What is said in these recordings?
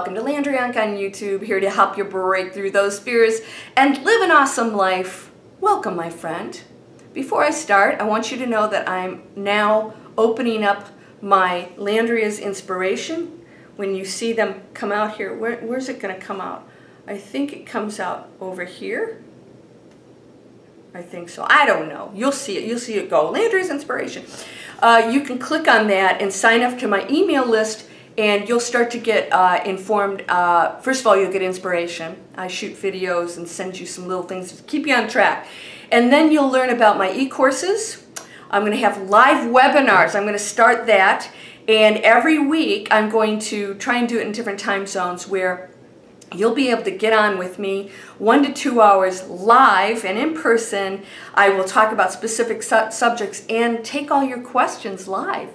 welcome to Landria on YouTube, here to help you break through those fears and live an awesome life. Welcome, my friend. Before I start, I want you to know that I'm now opening up my Landria's Inspiration. When you see them come out here, where's it going to come out? I think it comes out over here. I think so. I don't know. You'll see it. You'll see it go. Landria's Inspiration. You can click on that and sign up to my email list, and you'll start to get informed. First of all, you'll get inspiration. I shoot videos and send you some little things to keep you on track. And then you'll learn about my e-courses. I'm going to have live webinars. I'm going to start that. And every week, I'm going to try and do it in different time zones where you'll be able to get on with me 1 to 2 hours live and in person. I will talk about specific subjects and take all your questions live.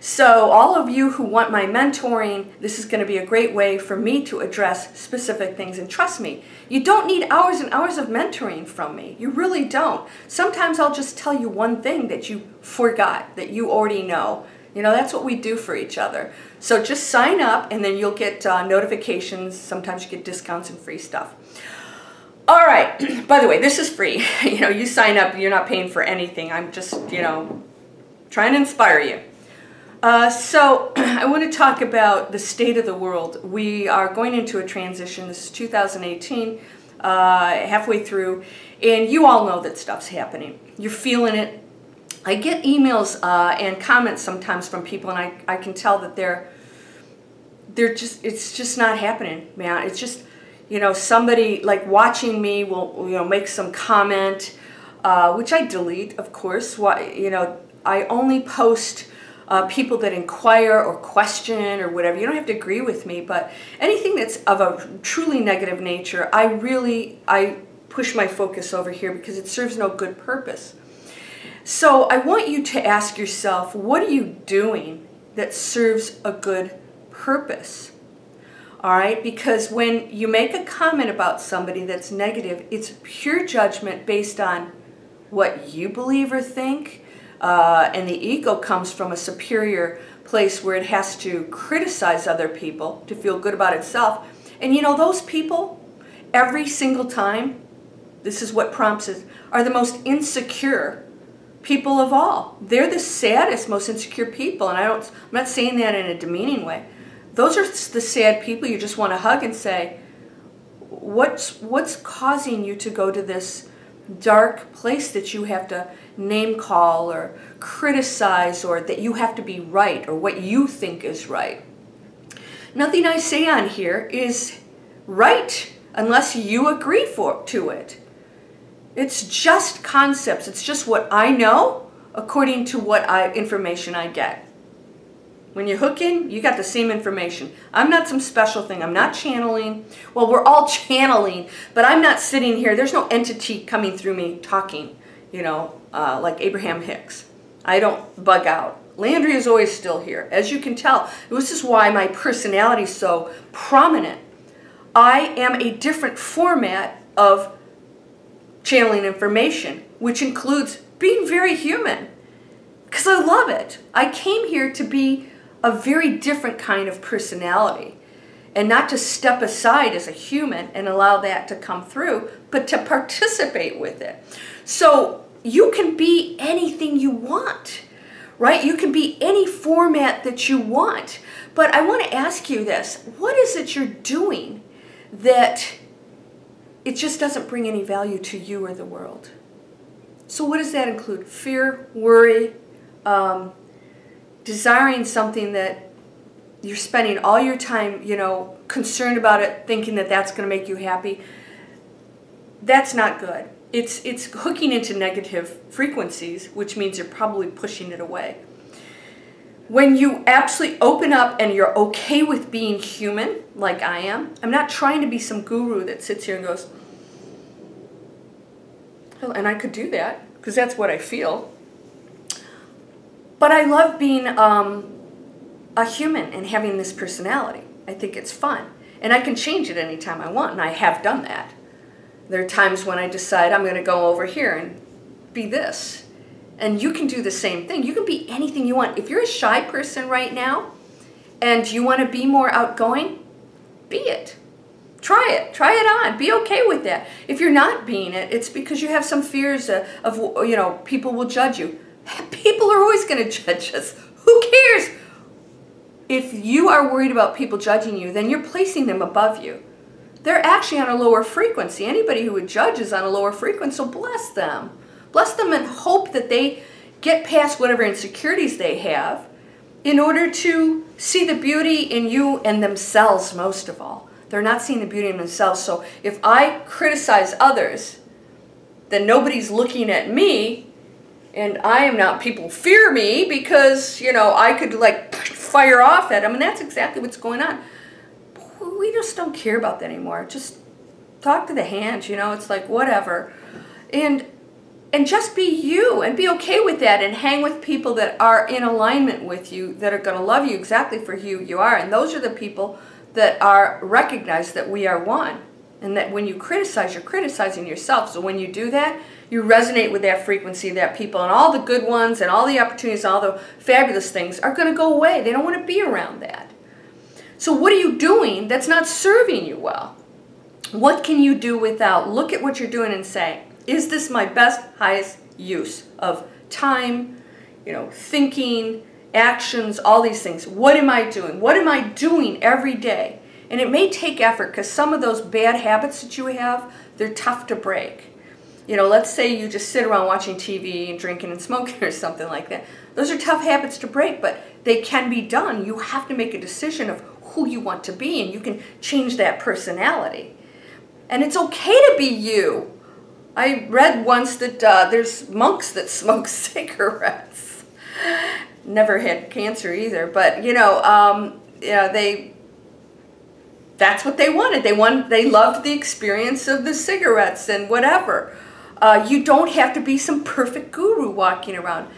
So all of you who want my mentoring, this is going to be a great way for me to address specific things. And trust me, you don't need hours and hours of mentoring from me. You really don't. Sometimes I'll just tell you one thing that you forgot, that you already know. You know, that's what we do for each other. So just sign up and then you'll get notifications. Sometimes you get discounts and free stuff. All right. By the way, this is free. You know, you sign up, you're not paying for anything. I'm just, you know, trying to inspire you. So I want to talk about the state of the world. We are going into a transition. This is 2018, halfway through, and you all know that stuff's happening. You're feeling it. I get emails and comments sometimes from people, and I can tell that it's just not happening, man. It's just, you know, somebody like watching me will, you know, make some comment, which I delete, of course. Why, you know, I only post people that inquire or question or whatever. You don't have to agree with me, but anything that's of a truly negative nature, I push my focus over here because it serves no good purpose. So I want you to ask yourself, what are you doing that serves a good purpose? All right, because when you make a comment about somebody that's negative, it's pure judgment based on what you believe or think. And the ego comes from a superior place where it has to criticize other people to feel good about itself. And you know, those people, every single time, this is what prompts it, are the most insecure people of all. They're the saddest, most insecure people. And I'm not saying that in a demeaning way. Those are the sad people you just want to hug and say, what's causing you to go to this dark place that you have to name call or criticize, or that you have to be right, or what you think is right? Nothing I say on here is right unless you agree to it. It's just concepts. It's just what I know according to what information I get. When you hook in, you got the same information. I'm not some special thing. I'm not channeling. Well, we're all channeling, but I'm not sitting here. There's no entity coming through me talking, you know, like Abraham Hicks. I don't bug out. Landria is always still here. As you can tell, this is why my personality is so prominent. I am a different format of channeling information, which includes being very human, because I love it. I came here to be a very different kind of personality, and not to step aside as a human and allow that to come through, but to participate with it. So you can be anything you want, right? You can be any format that you want. But I want to ask you this. What is it you're doing that it just doesn't bring any value to you or the world? So what does that include? Fear, worry, desiring something that you're spending all your time, you know, concerned about it, thinking that that's going to make you happy. That's not good. It's hooking into negative frequencies, which means you're probably pushing it away. When you absolutely open up and you're okay with being human, like I am, I'm not trying to be some guru that sits here and goes, and I could do that, because that's what I feel. But I love being a human and having this personality. I think it's fun. And I can change it anytime I want, and I have done that. There are times when I decide I'm going to go over here and be this. And you can do the same thing. You can be anything you want. If you're a shy person right now and you want to be more outgoing, be it. Try it. Try it on. Be okay with that. If you're not being it, it's because you have some fears of you know, people will judge you. People are always going to judge us. Who cares? If you are worried about people judging you, then you're placing them above you. They're actually on a lower frequency. Anybody who would judge is on a lower frequency, so bless them. Bless them and hope that they get past whatever insecurities they have in order to see the beauty in you and themselves most of all. They're not seeing the beauty in themselves. So if I criticize others, then nobody's looking at me, and I am not, people fear me because, you know, I could like fire off at them, and that's exactly what's going on. We just don't care about that anymore. Just talk to the hand, you know, it's like whatever. And just be you and be okay with that, and hang with people that are in alignment with you, that are going to love you exactly for who you are. And those are the people that are recognize that we are one, and that when you criticize, you're criticizing yourself. So when you do that, you resonate with that frequency, that people, and all the good ones and all the opportunities, all the fabulous things are going to go away. They don't want to be around that. So what are you doing that's not serving you well? What can you do without? Look at what you're doing and say, is this my best, highest use of time, you know, thinking, actions, all these things? What am I doing? What am I doing every day? And it may take effort, because some of those bad habits that you have, they're tough to break. You know, let's say you just sit around watching TV and drinking and smoking or something like that. Those are tough habits to break, but they can be done. You have to make a decision of who you want to be, and you can change that personality. And it's okay to be you. I read once that there's monks that smoke cigarettes. Never had cancer either, but you know, that's what they wanted. They loved the experience of the cigarettes and whatever. You don't have to be some perfect guru walking around.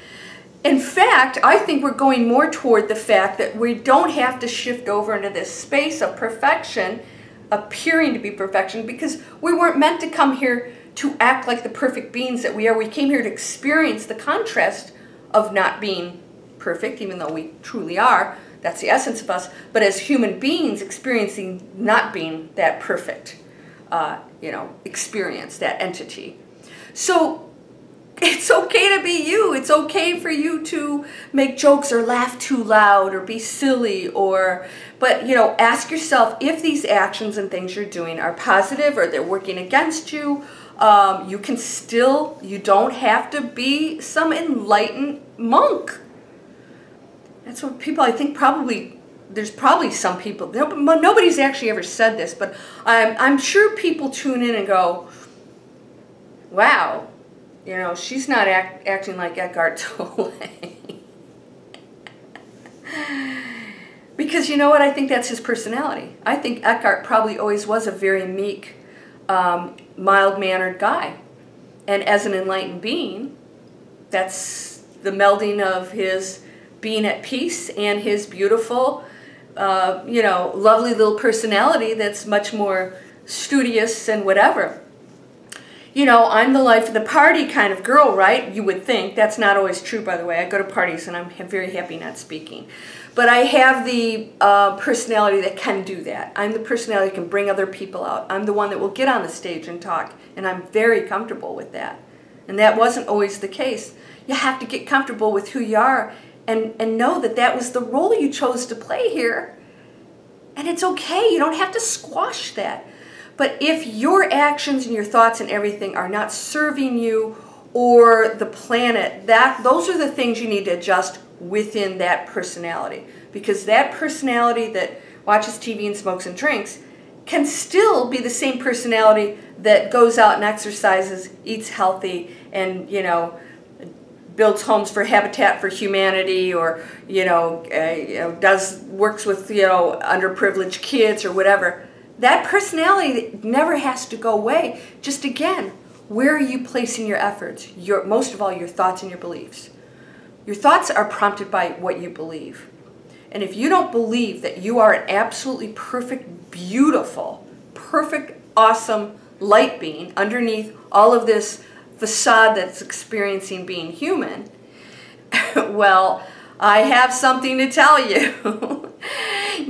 In fact, I think we're going more toward the fact that we don't have to shift over into this space of perfection, appearing to be perfection, because we weren't meant to come here to act like the perfect beings that we are. We came here to experience the contrast of not being perfect, even though we truly are. That's the essence of us. But as human beings, experiencing not being that perfect, you know, experience, that entity. So it's okay to be you. It's okay for you to make jokes or laugh too loud or be silly, but you know, ask yourself if these actions and things you're doing are positive or they're working against you. You can still, you don't have to be some enlightened monk. That's what people, I think probably, there's probably some people, nobody's actually ever said this, but I'm sure people tune in and go, wow, you know, she's not acting like Eckhart Tolle. Because you know what? I think that's his personality. I think Eckhart probably always was a very meek, mild-mannered guy. And as an enlightened being, that's the melding of his being at peace and his beautiful, you know, lovely little personality that's much more studious and whatever. You know, I'm the life of the party kind of girl, right? You would think. That's not always true, by the way. I go to parties and I'm very happy not speaking. But I have the personality that can do that. I'm the personality that can bring other people out. I'm the one that will get on the stage and talk, and I'm very comfortable with that. And that wasn't always the case. You have to get comfortable with who you are and know that that was the role you chose to play here. And it's okay. You don't have to squash that. But if your actions and your thoughts and everything are not serving you or the planet, those are the things you need to adjust within that personality. Because that personality that watches TV and smokes and drinks can still be the same personality that goes out and exercises, eats healthy, and, you know, builds homes for Habitat for Humanity, or, you know, works with, you know, underprivileged kids or whatever. That personality never has to go away. Just again, where are you placing your efforts? Most of all, your thoughts and your beliefs. Your thoughts are prompted by what you believe. And if you don't believe that you are an absolutely perfect, beautiful, perfect, awesome light being underneath all of this facade that's experiencing being human, well, I have something to tell you.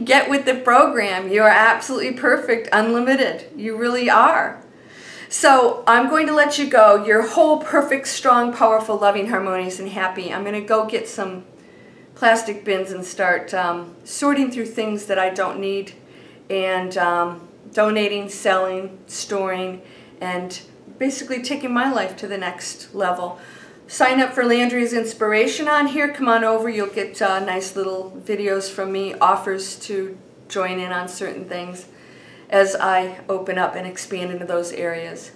Get with the program. You are absolutely perfect, unlimited. You really are. So I'm going to let you go. You're whole, perfect, strong, powerful, loving, harmonious, and happy. I'm going to go get some plastic bins and start sorting through things that I don't need, and donating, selling, storing, and basically taking my life to the next level. Sign up for Landria's Inspiration on here. Come on over. You'll get nice little videos from me, offers to join in on certain things as I open up and expand into those areas.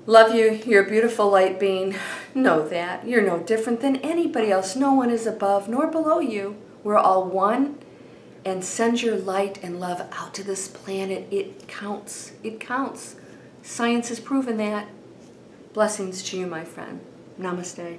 Love you. You're a beautiful light being. Know that. You're no different than anybody else. No one is above nor below you. We're all one. And send your light and love out to this planet. It counts. It counts. Science has proven that. Blessings to you, my friend. Namaste.